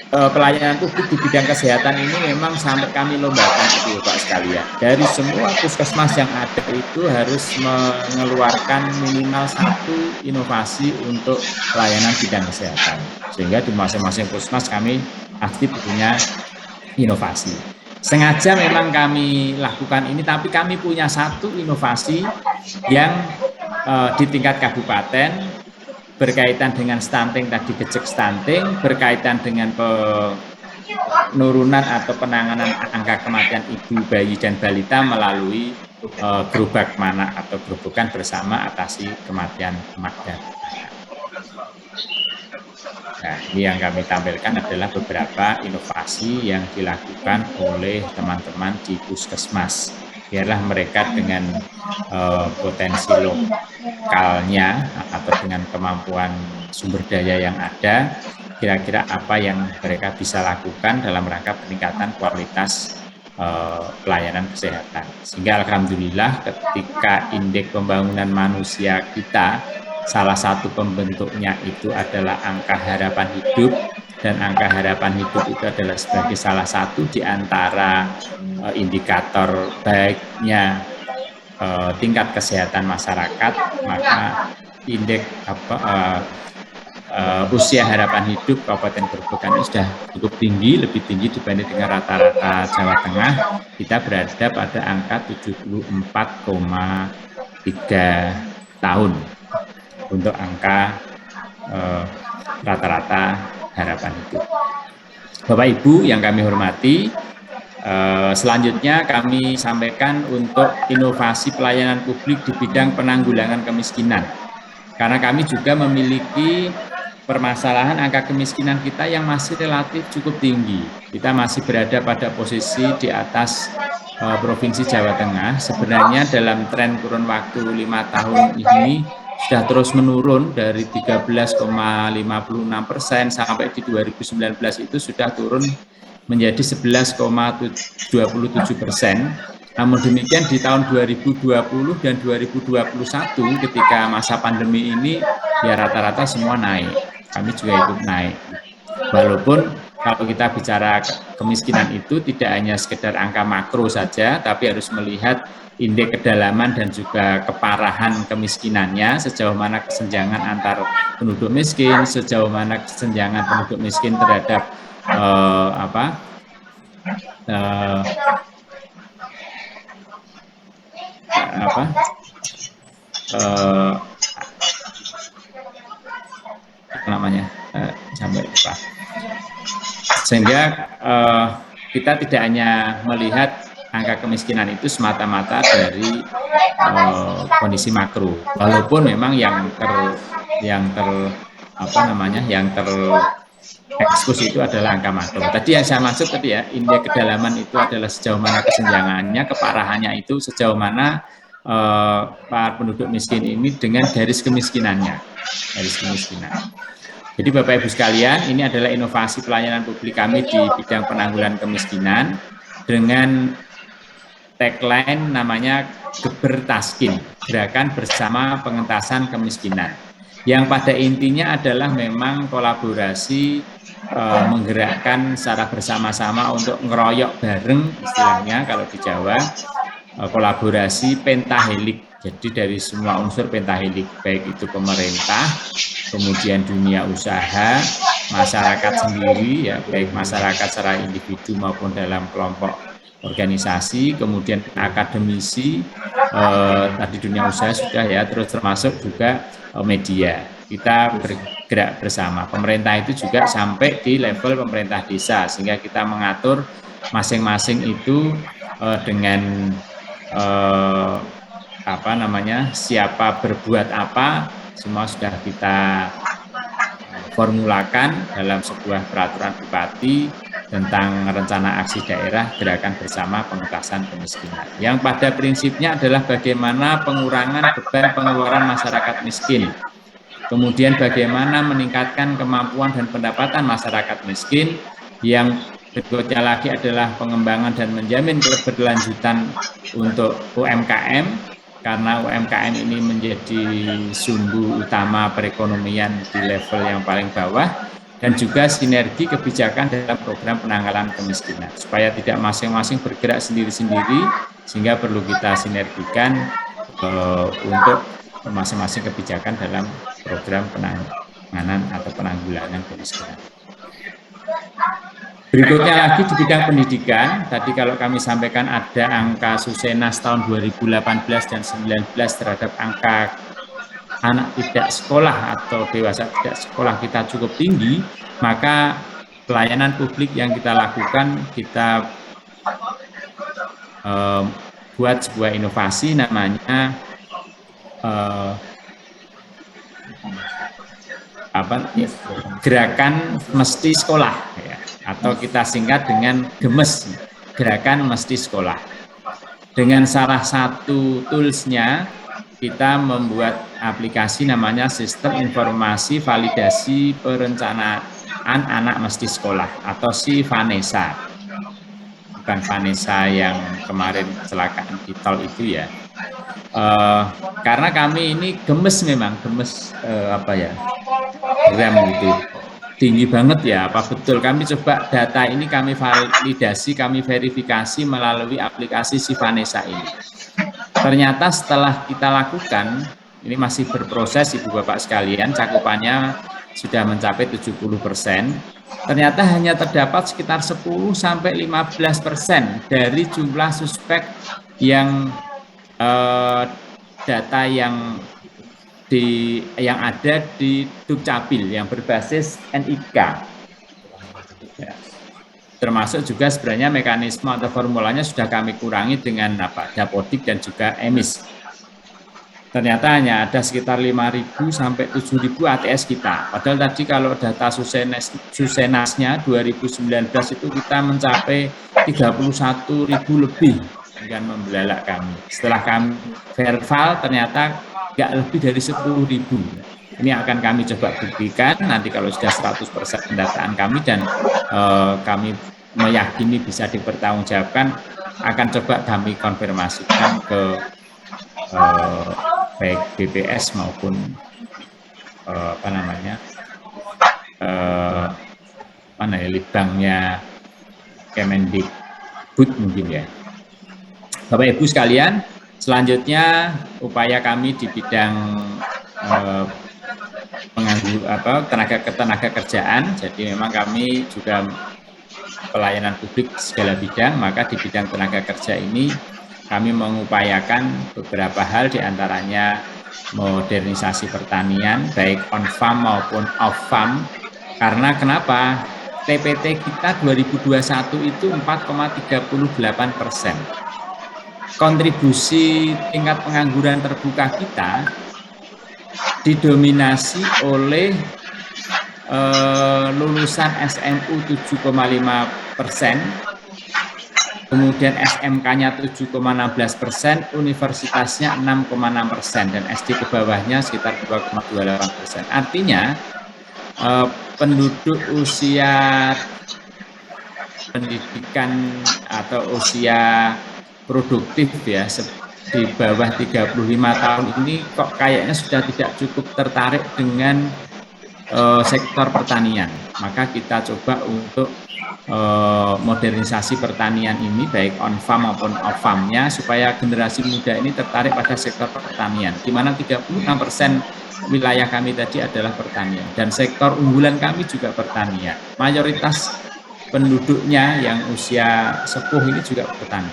pelayanan publik di bidang kesehatan ini memang sampai kami lombakan itu Bapak sekalian. Dari semua puskesmas yang ada itu harus mengeluarkan minimal satu inovasi untuk pelayanan bidang kesehatan. Sehingga di masing-masing puskesmas kami aktif punya inovasi. Sengaja memang kami lakukan ini, tapi kami punya satu inovasi yang di tingkat kabupaten berkaitan dengan stunting tadi, gejek stunting, berkaitan dengan penurunan atau penanganan angka kematian ibu, bayi, dan balita melalui gerobak mana atau gerobokan bersama atasi kematian emak dan anak. Nah, ini yang kami tampilkan adalah beberapa inovasi yang dilakukan oleh teman-teman di puskesmas. Biarlah mereka dengan potensi lokalnya atau dengan kemampuan sumber daya yang ada, kira-kira apa yang mereka bisa lakukan dalam rangka peningkatan kualitas pelayanan kesehatan. Sehingga alhamdulillah ketika indeks pembangunan manusia kita, salah satu pembentuknya itu adalah angka harapan hidup, dan angka harapan hidup itu adalah sebagai salah satu di antara indikator baiknya tingkat kesehatan masyarakat, maka indeks usia harapan hidup Kabupaten Grobogan ini sudah cukup tinggi, lebih tinggi dibanding dengan rata-rata Jawa Tengah. Kita berada pada angka 74,3 tahun untuk angka rata-rata harapan hidup. Bapak Ibu yang kami hormati, selanjutnya kami sampaikan untuk inovasi pelayanan publik di bidang penanggulangan kemiskinan. Karena kami juga memiliki permasalahan angka kemiskinan kita yang masih relatif cukup tinggi. Kita masih berada pada posisi di atas Provinsi Jawa Tengah. Sebenarnya dalam tren kurun waktu 5 tahun ini sudah terus menurun dari 13,56% sampai di 2019 itu sudah turun menjadi 11,27%. Namun demikian di tahun 2020 dan 2021 ketika masa pandemi ini ya rata-rata semua naik. Kami juga ikut naik. Walaupun kalau kita bicara kemiskinan itu tidak hanya sekedar angka makro saja, tapi harus melihat indeks kedalaman dan juga keparahan kemiskinannya, sejauh mana kesenjangan antar penduduk miskin, sejauh mana kesenjangan penduduk miskin terhadap sampai lupa. Sehingga kita tidak hanya melihat angka kemiskinan itu semata-mata dari kondisi makro, walaupun memang yang terekspos itu adalah angka makro. Tadi yang saya maksud tadi ya, indeks kedalaman itu adalah sejauh mana kesenjangannya, keparahannya itu sejauh mana para penduduk miskin ini dengan garis kemiskinannya, garis kemiskinan. Jadi Bapak Ibu sekalian, ini adalah inovasi pelayanan publik kami di bidang penanggulangan kemiskinan dengan tagline namanya Gebertaskin, Gerakan Bersama Pengentasan Kemiskinan. Yang pada intinya adalah memang kolaborasi menggerakkan secara bersama-sama untuk ngeroyok bareng istilahnya kalau di Jawa, kolaborasi pentahelik. Jadi dari semua unsur pentahelik, baik itu pemerintah, kemudian dunia usaha, masyarakat sendiri, ya baik masyarakat secara individu maupun dalam kelompok organisasi, kemudian akademisi, tadi dunia usaha sudah ya, terus termasuk juga media. Kita bergerak bersama. Pemerintah itu juga sampai di level pemerintah desa, sehingga kita mengatur masing-masing itu dengan siapa berbuat apa, semua sudah kita formulakan dalam sebuah peraturan bupati tentang rencana aksi daerah gerakan bersama pengentasan kemiskinan. Yang pada prinsipnya adalah bagaimana pengurangan beban pengeluaran masyarakat miskin, kemudian bagaimana meningkatkan kemampuan dan pendapatan masyarakat miskin, yang berikutnya lagi adalah pengembangan dan menjamin keberlanjutan untuk UMKM, karena UMKM ini menjadi sumbu utama perekonomian di level yang paling bawah, dan juga sinergi kebijakan dalam program penanggalan kemiskinan, supaya tidak masing-masing bergerak sendiri-sendiri, sehingga perlu kita sinergikan untuk masing-masing kebijakan dalam program penanganan atau penanggulangan kemiskinan. Berikutnya lagi di bidang pendidikan, tadi kalau kami sampaikan ada angka Susenas tahun 2018 dan 2019 terhadap angka anak tidak sekolah atau dewasa tidak sekolah kita cukup tinggi, maka pelayanan publik yang kita lakukan, kita buat sebuah inovasi namanya gerakan mesti sekolah, ya, atau kita singkat dengan GEMES, Gerakan Mesti Sekolah. Dengan salah satu toolsnya, kita membuat aplikasi namanya Sistem Informasi Validasi Perencanaan Anak Mesti Sekolah atau SIVANESA. Bukan Vanessa yang kemarin kecelakaan di tol itu ya. Karena kami ini gemes memang, gemes RAM gitu. Tinggi banget ya, apa betul? Kami coba data ini kami validasi, kami verifikasi melalui aplikasi SIVANESA ini. Ternyata setelah kita lakukan, ini masih berproses Ibu Bapak sekalian, cakupannya sudah mencapai 70%, ternyata hanya terdapat sekitar 10-15% dari jumlah suspek yang data yang ada di Dukcapil yang berbasis NIK. Ya. Termasuk juga sebenarnya mekanisme atau formulanya sudah kami kurangi dengan Dapodik dan juga EMIS. Ternyata hanya ada sekitar 5.000 sampai 7.000 ATS kita. Padahal tadi kalau data Susenasnya 2019 itu kita mencapai 31.000 lebih dengan membelalak kami. Setelah kami verbal ternyata nggak lebih dari 10.000. Ini akan kami coba buktikan nanti kalau sudah 100% pendataan kami dan kami meyakini bisa dipertanggungjawabkan, akan coba kami konfirmasikan ke baik BPS maupun litbangnya Kemendikbud mungkin ya. Bapak Ibu sekalian, selanjutnya upaya kami di bidang tenaga kerjaan. Jadi memang kami juga pelayanan publik segala bidang, maka di bidang tenaga kerja ini kami mengupayakan beberapa hal, diantaranya modernisasi pertanian, baik on-farm maupun off-farm. Karena kenapa? TPT kita 2021 itu 4,38%. Kontribusi tingkat pengangguran terbuka kita didominasi oleh lulusan SMU 7,5%, kemudian SMK-nya 7,16%, universitasnya 6,6%, dan SD ke bawahnya sekitar 2,28%. Artinya penduduk usia pendidikan atau usia produktif ya, di bawah 35 tahun ini kok kayaknya sudah tidak cukup tertarik dengan sektor pertanian. Maka kita coba untuk modernisasi pertanian ini baik on farm maupun off farmnya supaya generasi muda ini tertarik pada sektor pertanian, di mana 36% wilayah kami tadi adalah pertanian dan sektor unggulan kami juga pertanian. Mayoritas penduduknya yang usia sepuh ini juga petani.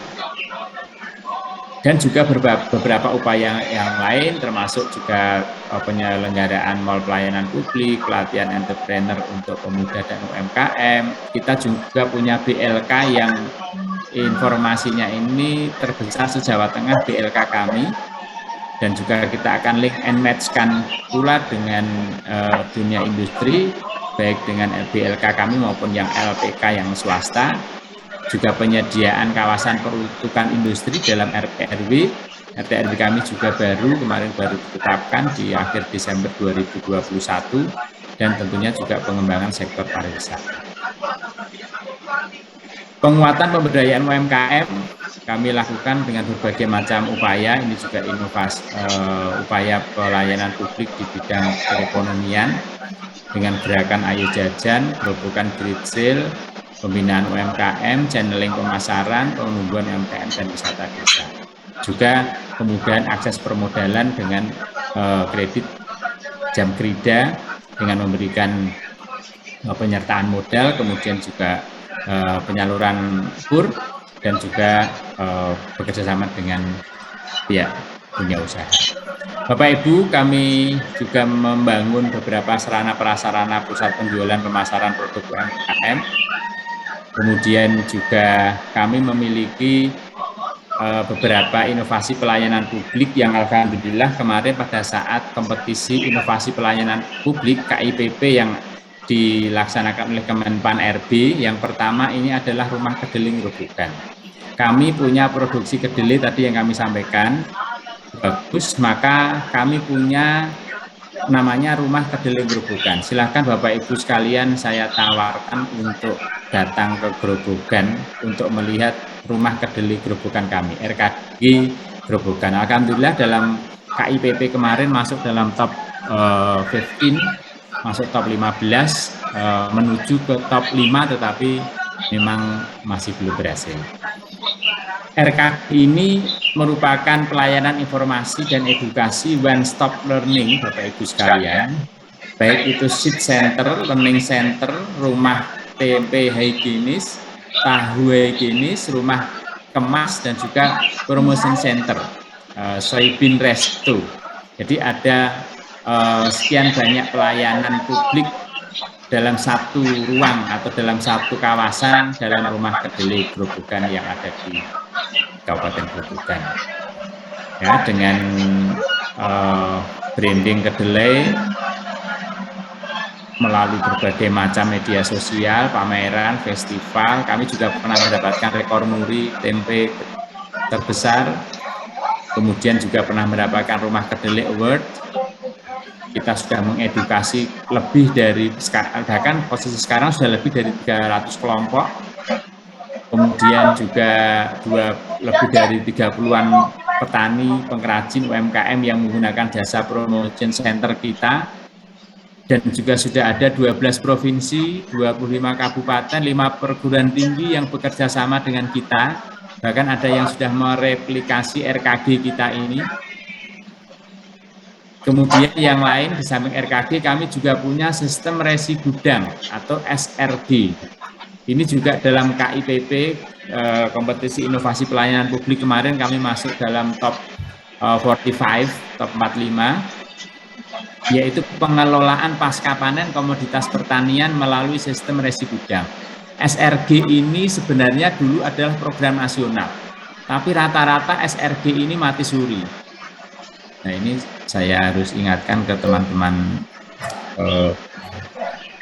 Dan juga beberapa upaya yang lain termasuk juga penyelenggaraan mall pelayanan publik, pelatihan entrepreneur untuk pemuda dan UMKM. Kita juga punya BLK yang informasinya ini terbesar se-Jawa Tengah, BLK kami. Dan juga kita akan link and match-kan pula dengan dunia industri, baik dengan BLK kami maupun yang LPK yang swasta. Juga penyediaan kawasan peruntukan industri dalam RT/RW. RT/RW kami juga kemarin baru ditetapkan di akhir Desember 2021 dan tentunya juga pengembangan sektor pariwisata. Penguatan pemberdayaan UMKM kami lakukan dengan berbagai macam upaya, ini juga upaya pelayanan publik di bidang perekonomian dengan gerakan Ayo Jajan, gerobokan Great Sale, pembinaan UMKM, channeling pemasaran, penumbuhan UMKM dan wisata desa. Juga kemudian akses permodalan dengan kredit jam kerja dengan memberikan penyertaan modal, kemudian juga penyaluran KUR dan juga bekerjasama dengan pihak dunia usaha. Bapak Ibu, kami juga membangun beberapa sarana prasarana pusat penjualan pemasaran produk UMKM. Kemudian juga kami memiliki beberapa inovasi pelayanan publik yang alhamdulillah kemarin pada saat kompetisi inovasi pelayanan publik KIPP yang dilaksanakan oleh Kemenpan RB, yang pertama ini adalah rumah kedelai gerobokan. Kami punya produksi kedelai tadi yang kami sampaikan, bagus, maka kami punya namanya rumah kedelai gerobokan. Silahkan Bapak Ibu sekalian saya tawarkan untuk datang ke Grobogan untuk melihat rumah kedelai gerobokan kami, RKG Grobogan. Alhamdulillah dalam KIPP kemarin masuk dalam top 15, masuk top 15, menuju ke top 5 tetapi memang masih belum berhasil. RKG ini merupakan pelayanan informasi dan edukasi one stop learning Bapak Ibu sekalian, baik itu seed center, learning center, rumah tempe higienis, tahu higienis, rumah kemas dan juga promotion center, soybean resto. Jadi ada sekian banyak pelayanan publik dalam satu ruang atau dalam satu kawasan dalam rumah kedelai gerobokan yang ada di Kabupaten Grobogan. Ya, dengan branding kedelai melalui berbagai macam media sosial, pameran, festival. Kami juga pernah mendapatkan rekor muri tempe terbesar. Kemudian juga pernah mendapatkan Rumah Kedelai Award. Kita sudah mengedukasi lebih dari, bahkan posisi sekarang sudah lebih dari 300 kelompok. Kemudian juga lebih dari 30-an petani, pengrajin UMKM yang menggunakan jasa promotion center kita. Dan juga sudah ada 12 provinsi, 25 kabupaten, 5 perguruan tinggi yang bekerja sama dengan kita. Bahkan ada yang sudah mereplikasi RKG kita ini. Kemudian yang lain di samping RKG kami juga punya sistem resi gudang atau SRG. Ini juga dalam KIPP, kompetisi inovasi pelayanan publik kemarin kami masuk dalam top 45, top 45. Yaitu pengelolaan pasca panen komoditas pertanian melalui sistem resi gudang. SRG ini sebenarnya dulu adalah program nasional, tapi rata-rata SRG ini mati suri. Nah, ini saya harus ingatkan ke teman-teman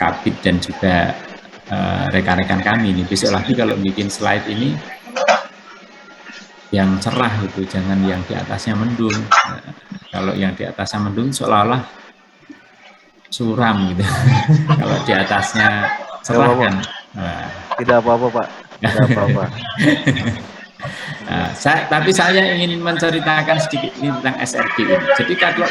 Kabid dan juga rekan-rekan kami ini. Besok lagi kalau bikin slide ini yang cerah itu, jangan yang di atasnya mendung. Kalau yang di atasnya mendung seolah-olah suram gitu. Kalau di atasnya cerah kan. Tidak apa-apa Pak, tidak apa-apa. Tapi saya ingin menceritakan sedikit ini tentang SRG ini. Jadi kalau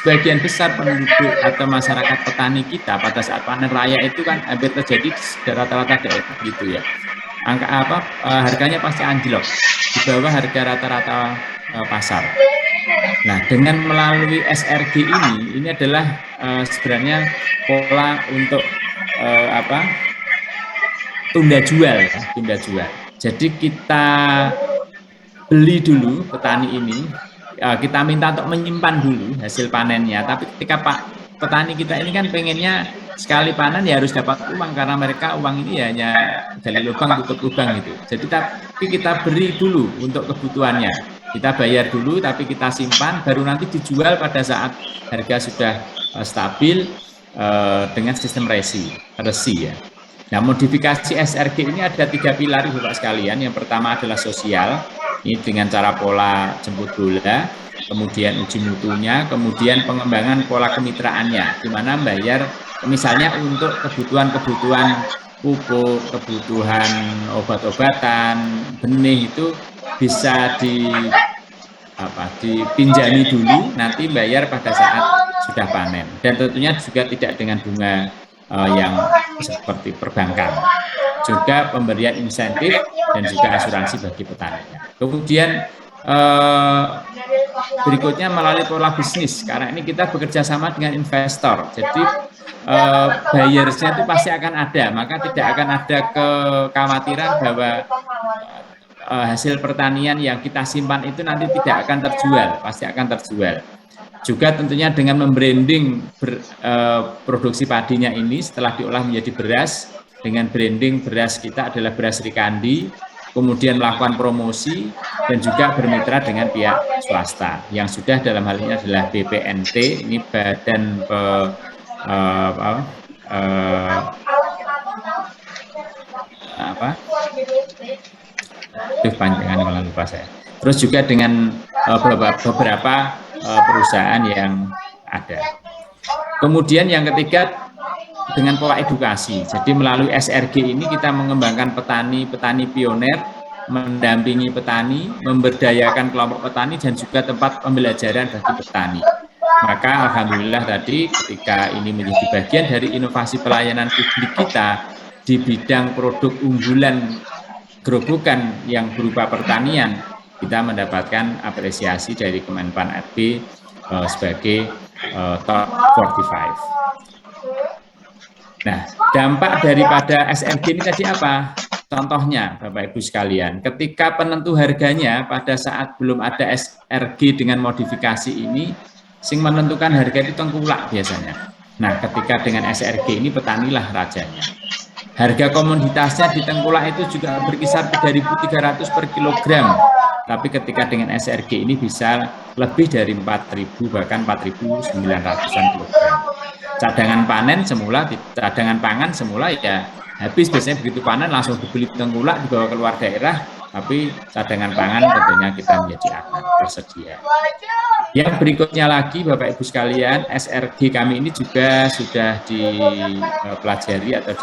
sebagian besar penduduk atau masyarakat petani kita pada saat panen raya itu kan hampir terjadi di rata-rata daerah gitu ya. Angka harganya pasti anjlok di bawah harga rata-rata pasar. Nah, dengan melalui SRG ini adalah sebenarnya pola untuk tunda jual ya, tunda jual. Jadi kita beli dulu petani ini, kita minta untuk menyimpan dulu hasil panennya. Tapi ketika petani kita ini kan pengennya sekali panen ya harus dapat uang, karena mereka uang ini ya hanya gali lubang tutup lubang gitu. Jadi tapi kita beri dulu untuk kebutuhannya. Kita bayar dulu tapi kita simpan, baru nanti dijual pada saat harga sudah stabil dengan sistem resi ya. Nah, modifikasi SRG ini ada 3 pilar Bapak sekalian. Yang pertama adalah sosial, ini dengan cara pola jemput bola, kemudian uji mutunya, kemudian pengembangan pola kemitraannya, di mana bayar misalnya untuk kebutuhan-kebutuhan pupuk, kebutuhan obat-obatan, benih itu bisa dipinjami dulu, nanti bayar pada saat sudah panen. Dan tentunya juga tidak dengan bunga yang seperti perbankan. Juga pemberian insentif dan juga asuransi bagi petani. Kemudian berikutnya melalui pola bisnis, karena ini kita bekerja sama dengan investor. Jadi buyersnya itu pasti akan ada, maka tidak akan ada kekhawatiran bahwa hasil pertanian yang kita simpan itu nanti tidak akan terjual, pasti akan terjual. Juga tentunya dengan membranding produksi padinya ini setelah diolah menjadi beras, dengan branding beras kita adalah beras Rikandi, kemudian melakukan promosi dan juga bermitra dengan pihak swasta yang sudah dalam hal ini adalah BPNT, ini Badan panjangan malah lupa saya. Terus juga dengan beberapa perusahaan yang ada. Kemudian yang ketiga dengan pola edukasi. Jadi melalui SRG ini kita mengembangkan petani pioner, mendampingi petani, memberdayakan kelompok petani dan juga tempat pembelajaran bagi petani. Maka alhamdulillah tadi ketika ini menjadi bagian dari inovasi pelayanan publik kita di bidang produk unggulan gerobokan yang berupa pertanian, kita mendapatkan apresiasi dari Kemenpan RB sebagai top 45. Nah, dampak daripada SRG ini tadi apa? Contohnya, Bapak Ibu sekalian, ketika penentu harganya pada saat belum ada SRG dengan modifikasi ini, sing menentukan harga itu tengkulak biasanya. Nah, ketika dengan SRG ini petanilah rajanya. Harga komoditasnya di tengkulak itu juga berkisar 3.300 per kilogram. Tapi ketika dengan SRG ini bisa lebih dari 4.000 bahkan 4.900-an kilogram. Cadangan pangan semula ya habis, biasanya begitu panen langsung dibeli tengkulak dibawa keluar daerah, tapi cadangan pangan tentunya kita menjadi aman tersedia. Yang berikutnya lagi Bapak Ibu sekalian, SRG kami ini juga sudah dipelajari atau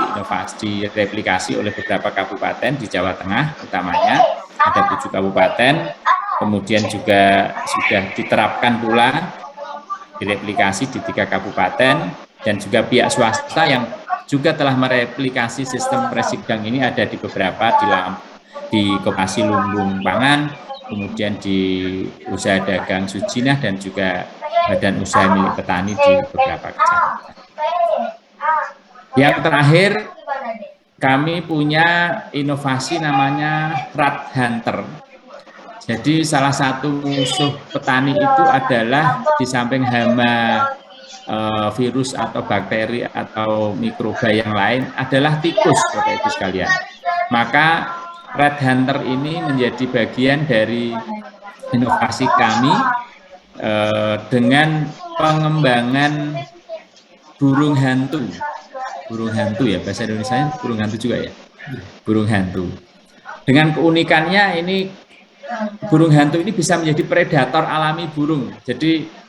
direplikasi oleh beberapa kabupaten di Jawa Tengah utamanya, ada 7 kabupaten, kemudian juga sudah diterapkan pula direplikasi di 3 kabupaten, dan juga pihak swasta yang juga telah mereplikasi sistem Presigdang ini ada di beberapa di Koperasi Lumbung Pangan, kemudian di Usaha Dagang Sujinah dan juga Badan Usaha Milik Petani di beberapa kecamatan. Yang terakhir, kami punya inovasi namanya Rat Hunter. Jadi salah satu musuh petani itu adalah di samping hama, virus atau bakteri atau mikroba yang lain adalah tikus, Bapak Ibu sekalian. Maka Rat Hunter ini menjadi bagian dari inovasi kami dengan pengembangan burung hantu. Burung hantu ya, bahasa Indonesia burung hantu juga ya. Burung hantu. Dengan keunikannya ini burung hantu ini bisa menjadi predator alami burung. Jadi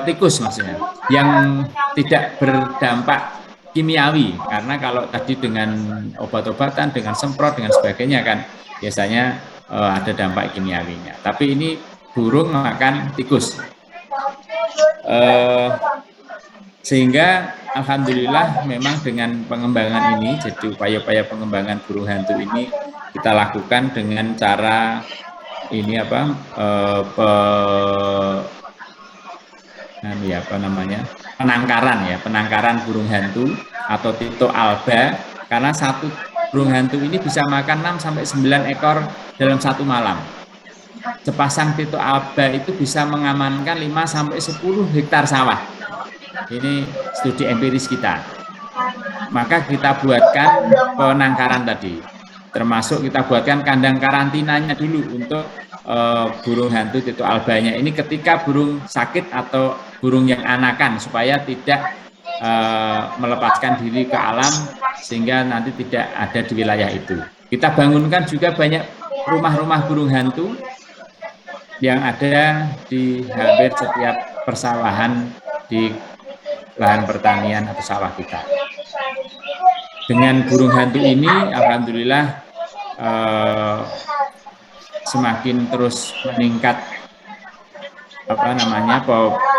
tikus maksudnya, yang tidak berdampak kimiawi, karena kalau tadi dengan obat-obatan, dengan semprot, dengan sebagainya kan biasanya ada dampak kimiawinya. Tapi ini burung makan tikus. Sehingga alhamdulillah memang dengan pengembangan ini, jadi upaya-upaya pengembangan burung hantu ini kita lakukan dengan cara ini penangkaran burung hantu atau Tito alba, karena satu burung hantu ini bisa makan 6-9 ekor dalam satu malam. Sepasang Tito alba itu bisa mengamankan 5-10 hektar sawah. Ini studi empiris kita. Maka kita buatkan penangkaran tadi, termasuk kita buatkan kandang karantinanya dulu untuk burung hantu Tito albanya ini ketika burung sakit atau burung yang anakan, supaya tidak melepaskan diri ke alam sehingga nanti tidak ada di wilayah itu. Kita bangunkan juga banyak rumah-rumah burung hantu yang ada di hampir setiap persawahan di lahan pertanian atau sawah kita. Dengan burung hantu ini, alhamdulillah semakin terus meningkat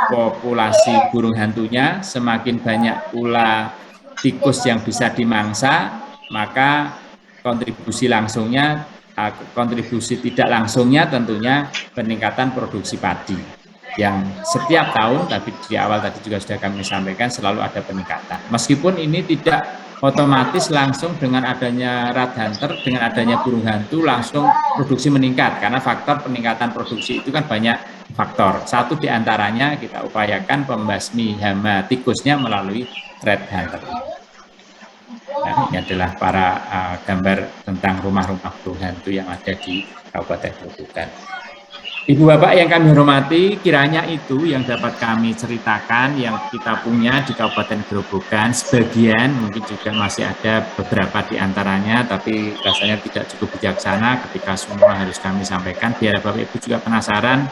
populasi burung hantunya, semakin banyak pula tikus yang bisa dimangsa, maka kontribusi tidak langsungnya tentunya peningkatan produksi padi yang setiap tahun, tapi di awal tadi juga sudah kami sampaikan, selalu ada peningkatan. Meskipun ini tidak otomatis langsung dengan adanya rat hunter, dengan adanya burung hantu langsung produksi meningkat, karena faktor peningkatan produksi itu kan banyak faktor. Satu diantaranya kita upayakan pembasmi hama tikusnya melalui rat hunter. Nah, ini adalah para gambar tentang rumah-rumah burung hantu yang ada di Kabupaten Grobogan. Ibu Bapak yang kami hormati, kiranya itu yang dapat kami ceritakan yang kita punya di Kabupaten Grobogan. Sebagian mungkin juga masih ada beberapa di antaranya, tapi rasanya tidak cukup bijaksana ketika semua harus kami sampaikan. Biar Bapak Ibu juga penasaran,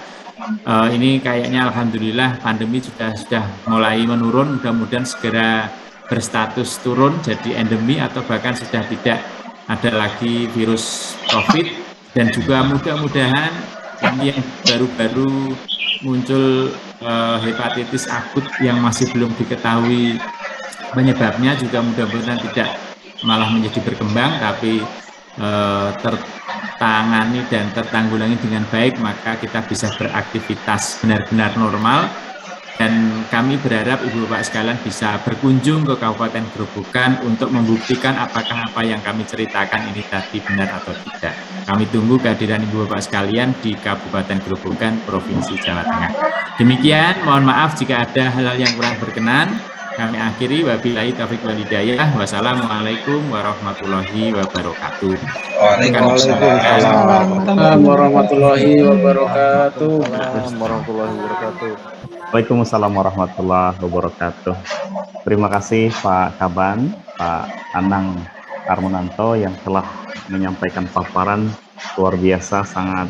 ini kayaknya alhamdulillah pandemi sudah mulai menurun, mudah-mudahan segera berstatus turun jadi endemi atau bahkan sudah tidak ada lagi virus COVID, dan juga mudah-mudahan ini yang baru-baru muncul hepatitis akut yang masih belum diketahui penyebabnya juga mudah-mudahan tidak malah menjadi berkembang, tapi tertangani dan tertanggulangi dengan baik, maka kita bisa beraktivitas benar-benar normal. Dan kami berharap Ibu Bapak sekalian bisa berkunjung ke Kabupaten Grobogan untuk membuktikan apakah apa yang kami ceritakan ini tadi benar atau tidak. Kami tunggu kehadiran Ibu Bapak sekalian di Kabupaten Grobogan, Provinsi Jawa Tengah. Demikian, mohon maaf jika ada hal-hal yang kurang berkenan. Kami akhiri, wabillahi taufiq wal hidayah. Wassalamualaikum warahmatullahi wabarakatuh. Waalaikumsalam warahmatullahi wabarakatuh. Waalaikumsalam warahmatullahi wabarakatuh. Terima kasih Pak Kaban, Pak Anang Armunanto yang telah menyampaikan paparan luar biasa, sangat